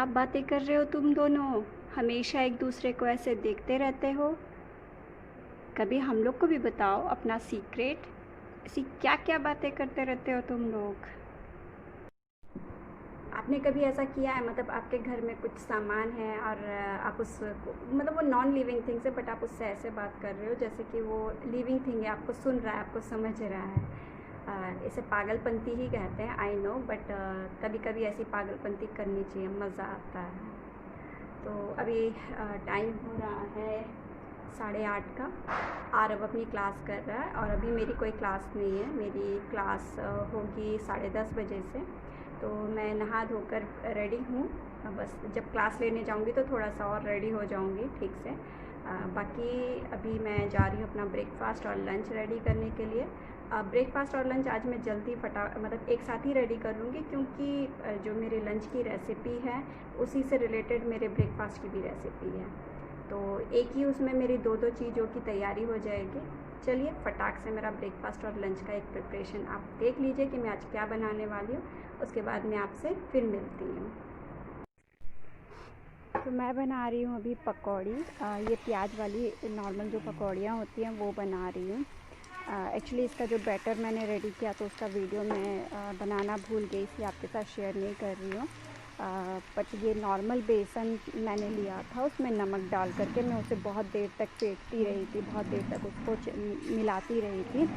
क्या बातें कर रहे हो तुम दोनों? हमेशा एक दूसरे को ऐसे देखते रहते हो। कभी हम लोग को भी बताओ अपना सीक्रेट। ऐसी क्या क्या बातें करते रहते हो तुम लोग? आपने कभी ऐसा किया है, मतलब आपके घर में कुछ सामान है और आप उस मतलब वो नॉन लिविंग थिंग्स है, बट आप उससे ऐसे बात कर रहे हो जैसे कि वो लिविंग थिंग है, आपको सुन रहा है, आपको समझ रहा है। इसे पागलपंती ही कहते हैं, आई नो, बट कभी कभी ऐसी पागलपंती करनी चाहिए, मज़ा आता है। तो अभी टाइम हो रहा है 8:30 का। आरव अपनी क्लास कर रहा है और अभी मेरी कोई क्लास नहीं है। मेरी क्लास होगी 10:30 बजे से। तो मैं नहा धोकर रेडी हूँ। बस जब क्लास लेने जाऊँगी तो थोड़ा सा और रेडी हो जाऊँगी ठीक से। बाकी अभी मैं जा रही हूँ अपना ब्रेकफास्ट और लंच रेडी करने के लिए। ब्रेकफास्ट और लंच आज मैं जल्दी मतलब एक साथ ही रेडी कर लूँगी, क्योंकि जो मेरे लंच की रेसिपी है उसी से रिलेटेड मेरे ब्रेकफास्ट की भी रेसिपी है। तो एक ही उसमें मेरी दो दो चीज़ों की तैयारी हो जाएगी। चलिए फटाक से मेरा ब्रेकफास्ट और लंच का एक प्रिपरेशन आप देख लीजिए कि मैं आज क्या बनाने वाली हूँ। उसके बाद मैं आपसे फिर मिलती हूँ। तो मैं बना रही हूँ अभी पकौड़ी। ये प्याज वाली नॉर्मल जो पकौड़ियाँ होती हैं वो बना रही हूँ। एक्चुअली इसका जो बैटर मैंने रेडी किया तो उसका वीडियो मैं बनाना भूल गई, इसलिए आपके साथ शेयर नहीं कर रही हूँ। बट ये नॉर्मल बेसन मैंने लिया था, उसमें नमक डाल करके मैं उसे बहुत देर तक फेंटती रही थी, बहुत देर तक उसको मिलाती रही थी।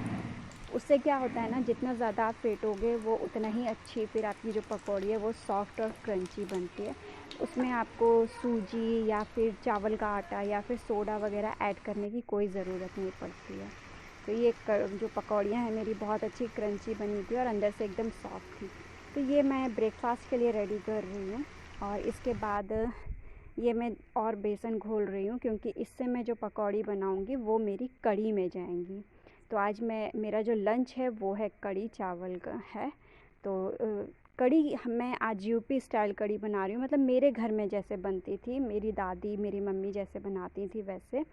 उससे क्या होता है ना, जितना ज़्यादा आप फेंटोगे वो उतना ही अच्छी फिर आपकी जो पकौड़ी है वो सॉफ्ट और क्रंची बनती है। उसमें आपको सूजी या फिर चावल का आटा या फिर सोडा वगैरह ऐड करने की कोई ज़रूरत नहीं पड़ती है। तो ये जो पकौड़ियाँ हैं मेरी बहुत अच्छी क्रंची बनी थी और अंदर से एकदम सॉफ्ट थी। तो ये मैं ब्रेकफास्ट के लिए रेडी कर रही हूँ। और इसके बाद ये मैं और बेसन घोल रही हूँ, क्योंकि इससे मैं जो पकौड़ी बनाऊँगी वो मेरी कढ़ी में जाएंगी। तो आज मेरा जो लंच है वो है कढ़ी चावल का है। तो कढ़ी मैं आज यूपी स्टाइल कढ़ी बना रही हूँ, मतलब मेरे घर में जैसे बनती थी, मेरी दादी मेरी मम्मी जैसे बनाती थी वैसे।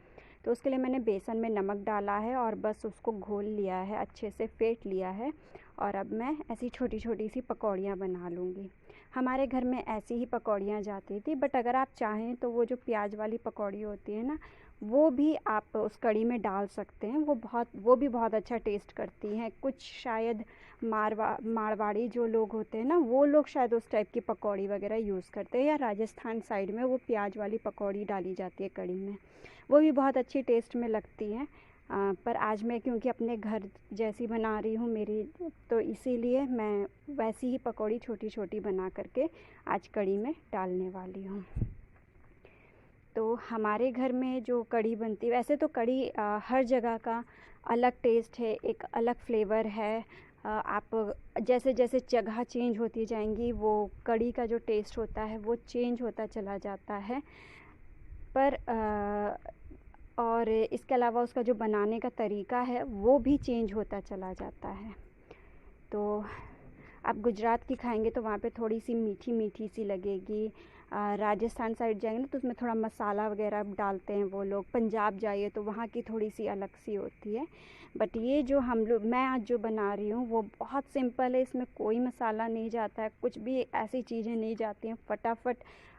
तो उसके लिए मैंने बेसन में नमक डाला है और बस उसको घोल लिया है, अच्छे से फेंट लिया है। और अब मैं ऐसी छोटी छोटी सी पकौड़ियाँ बना लूँगी। हमारे घर में ऐसी ही पकौड़ियाँ जाती थी, बट अगर आप चाहें तो वो जो प्याज वाली पकौड़ी होती है ना, वो भी आप उस कढ़ी में डाल सकते हैं। वो भी बहुत अच्छा टेस्ट करती हैं। कुछ शायद मारवाड़ी जो लोग होते हैं ना, वो लोग शायद उस टाइप की पकौड़ी वगैरह यूज़ करते हैं, या राजस्थान साइड में वो प्याज वाली पकौड़ी डाली जाती है कढ़ी में, वो भी बहुत अच्छी टेस्ट में लगती हैं। पर आज मैं क्योंकि अपने घर जैसी बना रही हूँ मेरी, तो इसीलिए मैं वैसी ही पकौड़ी छोटी छोटी बना करके आज कढ़ी में डालने वाली हूँ। तो हमारे घर में जो कढ़ी बनती है, वैसे तो कढ़ी हर जगह का अलग टेस्ट है, एक अलग फ्लेवर है। आप जैसे जैसे जगह चेंज होती जाएंगी वो कढ़ी का जो टेस्ट होता है वो चेंज होता चला जाता है। पर और इसके अलावा उसका जो बनाने का तरीका है वो भी चेंज होता चला जाता है। तो आप गुजरात की खाएंगे तो वहाँ पे थोड़ी सी मीठी मीठी सी लगेगी। राजस्थान साइड जाएंगे ना तो उसमें थोड़ा मसाला वगैरह डालते हैं वो लोग। पंजाब जाइए तो वहाँ की थोड़ी सी अलग सी होती है। बट ये जो मैं आज जो बना रही हूँ वो बहुत सिंपल है, इसमें कोई मसाला नहीं जाता है, कुछ भी ऐसी चीज़ें नहीं जाती हैं, फटाफट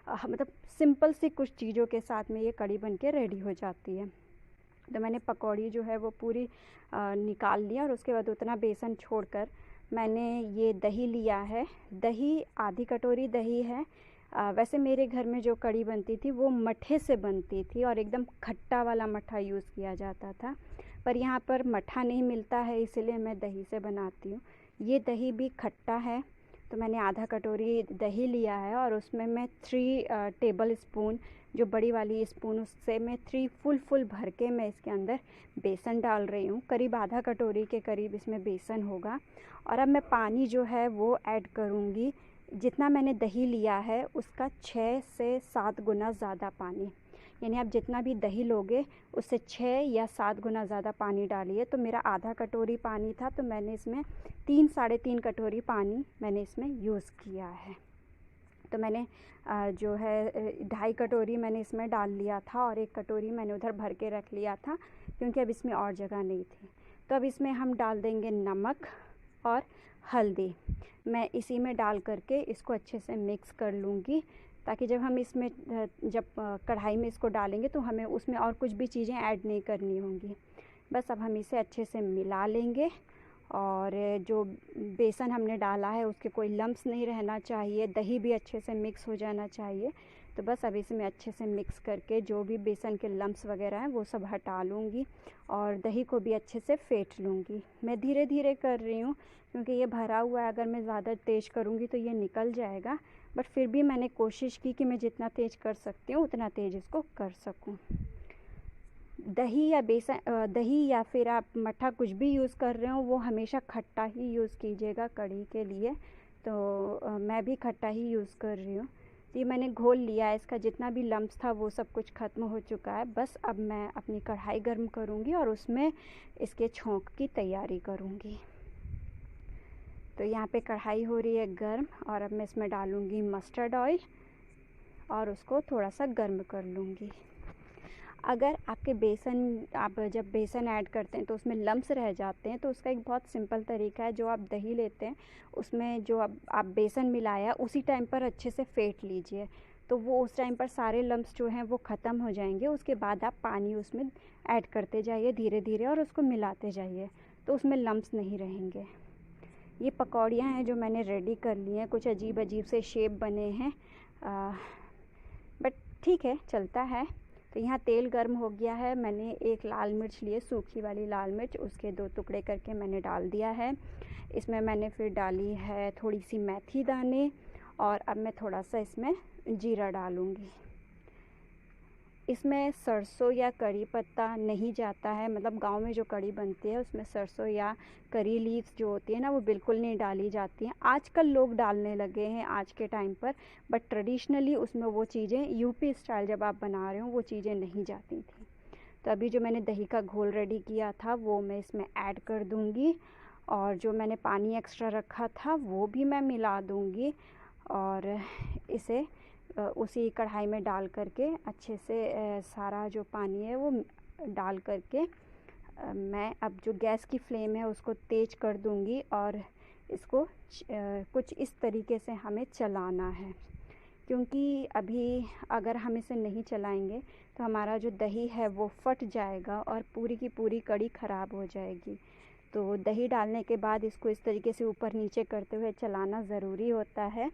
मतलब सिंपल सी कुछ चीज़ों के साथ में ये कढ़ी बन के रेडी हो जाती है। तो मैंने पकौड़ी जो है वो पूरी निकाल लिया और उसके बाद उतना बेसन छोड़कर मैंने ये दही लिया है। दही आधी कटोरी दही है। वैसे मेरे घर में जो कढ़ी बनती थी वो मट्ठे से बनती थी और एकदम खट्टा वाला मट्ठा यूज़ किया जाता था, पर यहाँ पर मट्ठा नहीं मिलता है, इसलिए मैं दही से बनाती हूँ। ये दही भी खट्टा है, तो मैंने आधा कटोरी दही लिया है और उसमें मैं 3 टेबल स्पून, जो बड़ी वाली स्पून, उससे मैं 3 फुल भर के मैं इसके अंदर बेसन डाल रही हूँ। करीब आधा कटोरी के करीब इसमें बेसन होगा। और अब मैं पानी जो है वो ऐड करूँगी। जितना मैंने दही लिया है उसका 6 से 7 गुना ज़्यादा पानी, यानी आप जितना भी दही लोगे उससे 6 या 7 गुना ज़्यादा पानी डालिए। तो मेरा आधा कटोरी पानी था, तो मैंने इसमें 3-3.5 कटोरी पानी मैंने इसमें यूज़ किया है। तो मैंने जो है 2.5 कटोरी मैंने इसमें डाल लिया था और 1 कटोरी मैंने उधर भर के रख लिया था, क्योंकि अब इसमें और जगह नहीं थी। तो अब इसमें हम डाल देंगे नमक और हल्दी। मैं इसी में डाल करके इसको अच्छे से मिक्स कर लूँगी, ताकि जब हम इसमें जब कढ़ाई में इसको डालेंगे तो हमें उसमें और कुछ भी चीज़ें ऐड नहीं करनी होंगी। बस अब हम इसे अच्छे से मिला लेंगे और जो बेसन हमने डाला है उसके कोई लम्प्स नहीं रहना चाहिए, दही भी अच्छे से मिक्स हो जाना चाहिए। तो बस अब इसमें अच्छे से मिक्स करके जो भी बेसन के लम्प्स वगैरह हैं वो सब हटा लूँगी और दही को भी अच्छे से फेंट लूँगी। मैं धीरे धीरे कर रही हूँ क्योंकि ये भरा हुआ है, अगर मैं ज़्यादा तेज़ करूँगी तो ये निकल जाएगा। बट फिर भी मैंने कोशिश की कि मैं जितना तेज़ कर सकती हूँ उतना तेज़ इसको कर सकूँ। दही या बेसन दही या फिर आप मट्ठा कुछ भी यूज़ कर रहे हो वो हमेशा खट्टा ही यूज़ कीजिएगा कढ़ी के लिए। तो मैं भी खट्टा ही यूज़ कर रही हूँ। ये मैंने घोल लिया है, इसका जितना भी लम्प्स था वो सब कुछ ख़त्म हो चुका है। बस अब मैं अपनी कढ़ाई गर्म करूँगी और उसमें इसके छोंक की तैयारी करूँगी। तो यहाँ पे कढ़ाई हो रही है गर्म और अब मैं इसमें डालूँगी मस्टर्ड ऑयल और उसको थोड़ा सा गर्म कर लूँगी। अगर आपके आप जब बेसन ऐड करते हैं तो उसमें लम्प्स रह जाते हैं तो उसका एक बहुत सिंपल तरीका है, जो आप दही लेते हैं उसमें जो आप बेसन मिलाया उसी टाइम पर अच्छे से फेंट लीजिए, तो वो उस टाइम पर सारे लम्प्स जो हैं वो ख़त्म हो जाएंगे। उसके बाद आप पानी उसमें ऐड करते जाइए धीरे धीरे और उसको मिलाते जाइए, तो उसमें लम्प्स नहीं रहेंगे। ये पकौड़ियाँ हैं जो मैंने रेडी कर ली हैं, कुछ अजीब अजीब से शेप बने हैं बट ठीक है, चलता है। तो यहाँ तेल गर्म हो गया है, मैंने एक लाल मिर्च लिए, सूखी वाली लाल मिर्च, उसके 2 टुकड़े करके मैंने डाल दिया है। इसमें मैंने फिर डाली है थोड़ी सी मेथी दाने और अब मैं थोड़ा सा इसमें जीरा डालूँगी। इसमें सरसों या करी पत्ता नहीं जाता है, मतलब गांव में जो कड़ी बनती है उसमें सरसों या करी लीव्स जो होती है ना वो बिल्कुल नहीं डाली जाती हैं। आजकल लोग डालने लगे हैं आज के टाइम पर, बट ट्रेडिशनली उसमें वो चीज़ें यूपी स्टाइल जब आप बना रहे हो वो चीज़ें नहीं जाती थी। तो अभी जो मैंने दही का घोल रेडी किया था वो मैं इसमें ऐड कर दूँगी और जो मैंने पानी एक्स्ट्रा रखा था वो भी मैं मिला दूँगी और इसे उसी कढ़ाई में डाल करके अच्छे से सारा जो पानी है वो डाल करके मैं अब जो गैस की फ्लेम है उसको तेज़ कर दूंगी और इसको कुछ इस तरीके से हमें चलाना है, क्योंकि अभी अगर हम इसे नहीं चलाएंगे तो हमारा जो दही है वो फट जाएगा और पूरी की पूरी कड़ी ख़राब हो जाएगी। तो दही डालने के बाद इसको इस तरीके से ऊपर नीचे करते हुए चलाना ज़रूरी होता है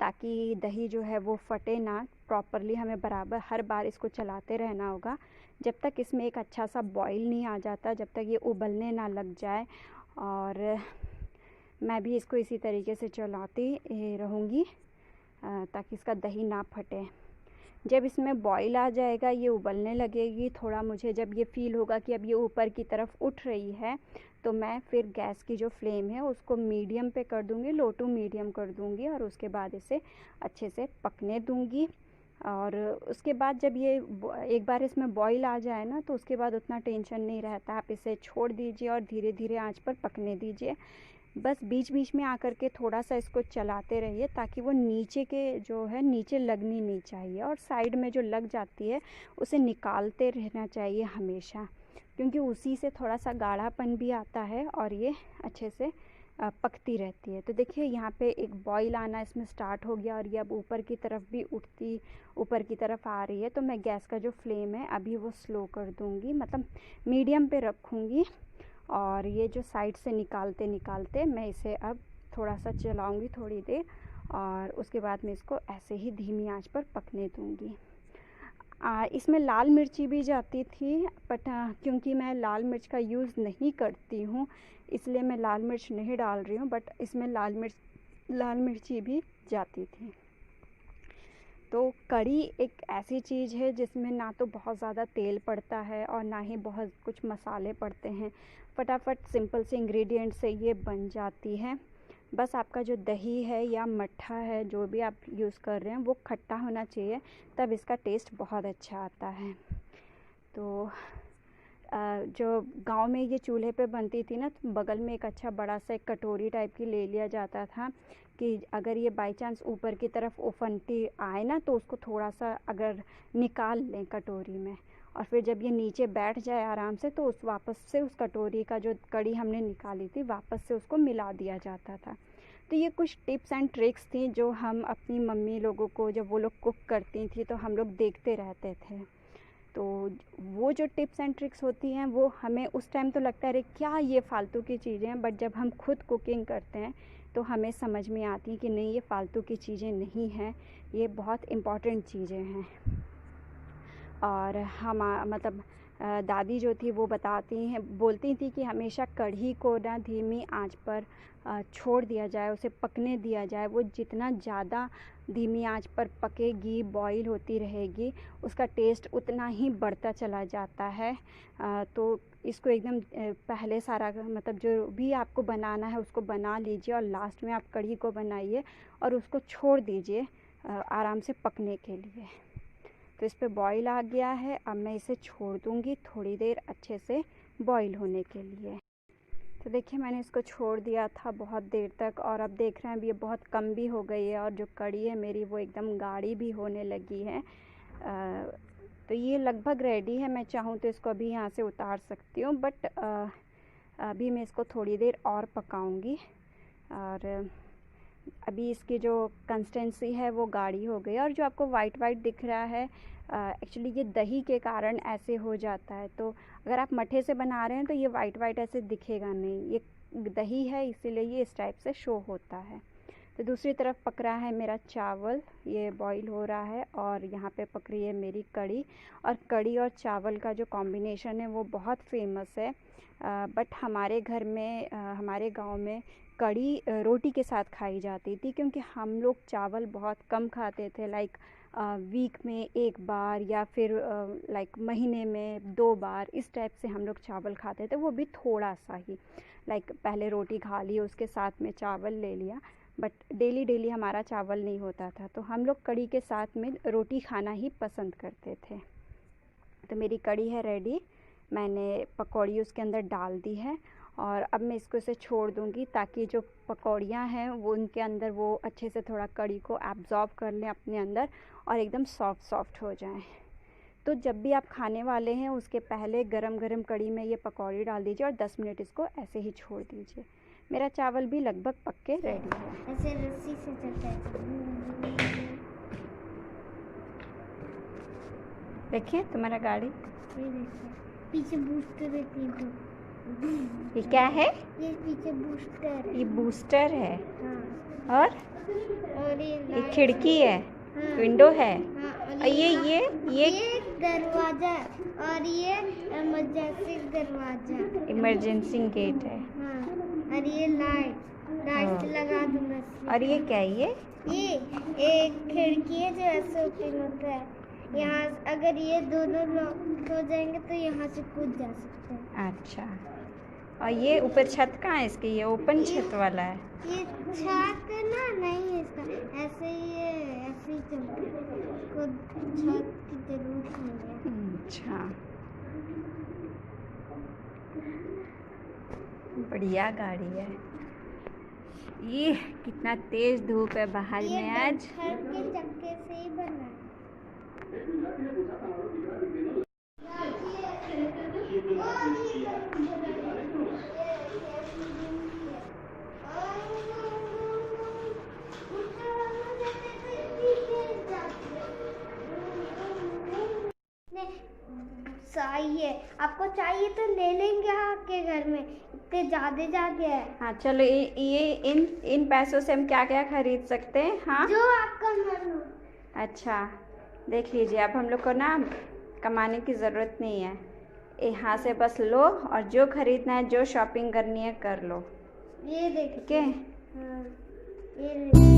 ताकि दही जो है वो फटे ना। प्रॉपरली हमें बराबर हर बार इसको चलाते रहना होगा जब तक इसमें एक अच्छा सा बॉईल नहीं आ जाता, जब तक ये उबलने ना लग जाए। और मैं भी इसको इसी तरीके से चलाती रहूँगी ताकि इसका दही ना फटे। जब इसमें बॉईल आ जाएगा, ये उबलने लगेगी थोड़ा, मुझे जब ये फ़ील होगा कि अब ये ऊपर की तरफ उठ रही है तो मैं फिर गैस की जो फ्लेम है उसको मीडियम पे कर दूँगी, लो टू मीडियम कर दूँगी और उसके बाद इसे अच्छे से पकने दूँगी। और उसके बाद जब ये एक बार इसमें बॉईल आ जाए ना तो उसके बाद उतना टेंशन नहीं रहता, आप इसे छोड़ दीजिए और धीरे धीरे आंच पर पकने दीजिए। बस बीच बीच में आकर के थोड़ा सा इसको चलाते रहिए ताकि वो नीचे के जो है नीचे लगनी नहीं चाहिए और साइड में जो लग जाती है उसे निकालते रहना चाहिए हमेशा, क्योंकि उसी से थोड़ा सा गाढ़ापन भी आता है और ये अच्छे से पकती रहती है। तो देखिए यहाँ पे एक बॉईल आना इसमें स्टार्ट हो गया और ये अब ऊपर की तरफ भी उठती ऊपर की तरफ आ रही है। तो मैं गैस का जो फ्लेम है अभी वो स्लो कर दूँगी, मतलब मीडियम पे रखूँगी और ये जो साइड से निकालते निकालते मैं इसे अब थोड़ा सा चलाऊँगी थोड़ी देर और उसके बाद मैं इसको ऐसे ही धीमी आंच पर पकने दूँगी। इसमें लाल मिर्ची भी जाती थी बट क्योंकि मैं लाल मिर्च का यूज़ नहीं करती हूँ इसलिए मैं लाल मिर्च नहीं डाल रही हूँ, बट इसमें लाल मिर्ची भी जाती थी। तो कड़ी एक ऐसी चीज़ है जिसमें ना तो बहुत ज़्यादा तेल पड़ता है और ना ही बहुत कुछ मसाले पड़ते हैं, फटाफट सिंपल से इंग्रेडिएंट से ये बन जाती है। बस आपका जो दही है या मट्ठा है जो भी आप यूज़ कर रहे हैं वो खट्टा होना चाहिए, तब इसका टेस्ट बहुत अच्छा आता है। तो जो गांव में ये चूल्हे पे बनती थी ना तो बगल में एक अच्छा बड़ा सा एक कटोरी टाइप की ले लिया जाता था कि अगर ये बाई चांस ऊपर की तरफ उफनती आए ना तो उसको थोड़ा सा अगर निकाल लें कटोरी में और फिर जब ये नीचे बैठ जाए आराम से तो वापस से उस कटोरी का जो कड़ी हमने निकाली थी वापस से उसको मिला दिया जाता था। तो ये कुछ टिप्स एंड ट्रिक्स थी जो हम अपनी मम्मी लोगों को, जब वो लोग कुक करती थी तो हम लोग देखते रहते थे। तो वो जो टिप्स एंड ट्रिक्स होती हैं वो हमें उस टाइम तो लगता है अरे क्या ये फालतू की चीज़ें हैं, बट जब हम खुद कुकिंग करते हैं तो हमें समझ में आती है कि नहीं, ये फालतू की चीज़ें नहीं हैं, ये बहुत इम्पॉर्टेंट चीज़ें हैं। और हम मतलब दादी जो थी वो बोलती थी कि हमेशा कढ़ी को ना धीमी आंच पर छोड़ दिया जाए, उसे पकने दिया जाए। वो जितना ज़्यादा धीमी आंच पर पकेगी, बॉईल होती रहेगी, उसका टेस्ट उतना ही बढ़ता चला जाता है। तो इसको एकदम पहले सारा मतलब जो भी आपको बनाना है उसको बना लीजिए और लास्ट में आप कढ़ी को बनाइए और उसको छोड़ दीजिए आराम से पकने के लिए। तो इस पे बॉईल आ गया है, अब मैं इसे छोड़ दूँगी थोड़ी देर अच्छे से बॉईल होने के लिए। तो देखिए मैंने इसको छोड़ दिया था बहुत देर तक और अब देख रहे हैं अब ये बहुत कम भी हो गई है और जो कढ़ी है मेरी वो एकदम गाढ़ी भी होने लगी है। तो ये लगभग रेडी है। मैं चाहूँ तो इसको अभी यहाँ से उतार सकती हूँ, बट अभी मैं इसको थोड़ी देर और पकाऊँगी। और अभी इसकी जो कंसिस्टेंसी है वो गाढ़ी हो गई और जो आपको वाइट दिख रहा है एक्चुअली ये दही के कारण ऐसे हो जाता है। तो अगर आप मट्ठे से बना रहे हैं तो ये वाइट ऐसे दिखेगा नहीं, ये दही है इसीलिए ये इस टाइप से शो होता है। तो दूसरी तरफ पक रहा है मेरा चावल, ये बॉईल हो रहा है और यहाँ पे पक रही है मेरी कढ़ी। और कढ़ी और चावल का जो कॉम्बिनेशन है वो बहुत फेमस है। बट हमारे घर में हमारे गांव में कढ़ी रोटी के साथ खाई जाती थी, क्योंकि हम लोग चावल बहुत कम खाते थे। लाइक वीक में एक बार या फिर लाइक महीने में 2 बार, इस टाइप से हम लोग चावल खाते थे, वो भी थोड़ा सा ही। लाइक पहले रोटी खा ली, उसके साथ में चावल ले लिया, बट डेली हमारा चावल नहीं होता था। तो हम लोग कढ़ी के साथ में रोटी खाना ही पसंद करते थे। तो मेरी कढ़ी है रेडी, मैंने पकौड़ी उसके अंदर डाल दी है और अब मैं इसको इसे छोड़ दूंगी ताकि जो पकौड़ियाँ हैं वो उनके अंदर वो अच्छे से थोड़ा कढ़ी को एब्जॉर्ब कर लें अपने अंदर और एकदम सॉफ्ट हो जाएं। तो जब भी आप खाने वाले हैं उसके पहले गरम कढ़ी में ये पकौड़ी डाल दीजिए और 10 मिनट इसको ऐसे ही छोड़ दीजिए। मेरा चावल भी लगभग पक के रेडी है। ऐसे रस्सी से चलता है। देखिए तुम्हारा गाड़ी, पीछे बूस्टर रहती है। ये क्या है? ये पीछे बूस्टर है। ये बूस्टर है। हाँ। और ये खिड़की है। हाँ। विंडो है। हाँ। और ये दरवाजा और ये इमरजेंसी दरवाजा, इमरजेंसी गेट है। हाँ। और ये लाइट लगा दूंगा। और ये क्या है? ये एक खिड़की है जो ऐसे ओपन होता है। यहाँ अगर ये दोनों लॉक हो जाएंगे तो यहाँ से कूद जा सकते हैं। अच्छा, और ये ऊपर छत कहाँ है इसकी? ये ओपन छत वाला है। ये छत ना नहीं है इसका, ऐसे ही चलता है, इसको छत की जरूरत नहीं है। अच्छा, बढ़िया गाड़ी है। ये कितना तेज धूप है बाहर में आज। घर के चक्के से ही बना है। चाहिए आपको, चाहिए तो ले लेंगे आपके घर में, इतने ज्यादा है। हाँ चलो, ये इन पैसों से हम क्या क्या खरीद सकते हैं? हाँ जो आपका मन हो। अच्छा देख लीजिए, अब हम लोग को ना कमाने की ज़रूरत नहीं है, यहाँ से बस लो और जो खरीदना है, जो शॉपिंग करनी है कर लो। ये देखिए। ठीक है। हाँ, ये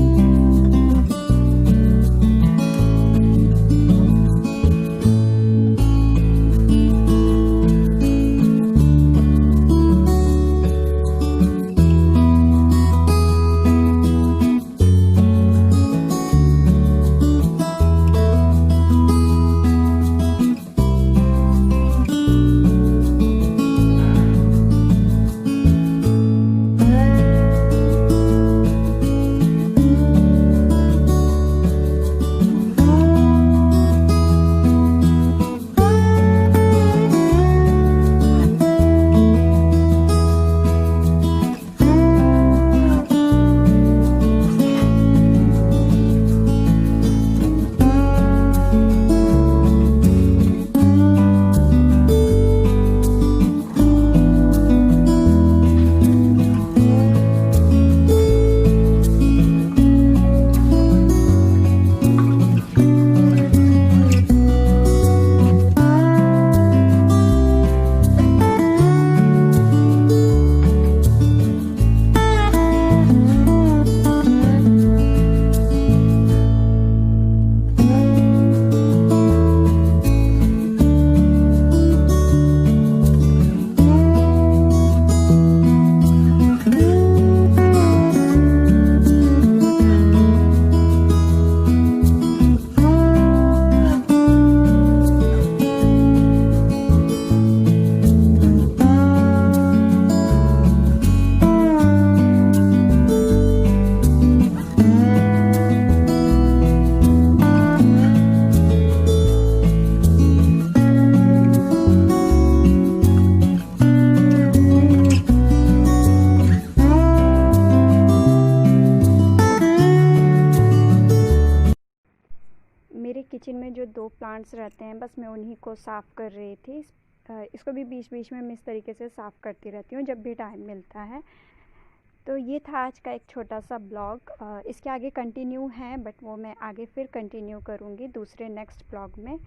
2 प्लांट्स रहते हैं, बस मैं उन्हीं को साफ़ कर रही थी। इसको भी बीच बीच में मैं इस तरीके से साफ़ करती रहती हूँ जब भी टाइम मिलता है। तो ये था आज का एक छोटा सा ब्लॉग। इसके आगे कंटिन्यू है, बट वो मैं आगे फिर कंटिन्यू करूँगी दूसरे नेक्स्ट ब्लॉग में।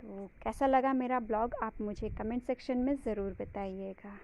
तो कैसा लगा मेरा ब्लॉग आप मुझे कमेंट सेक्शन में ज़रूर बताइएगा।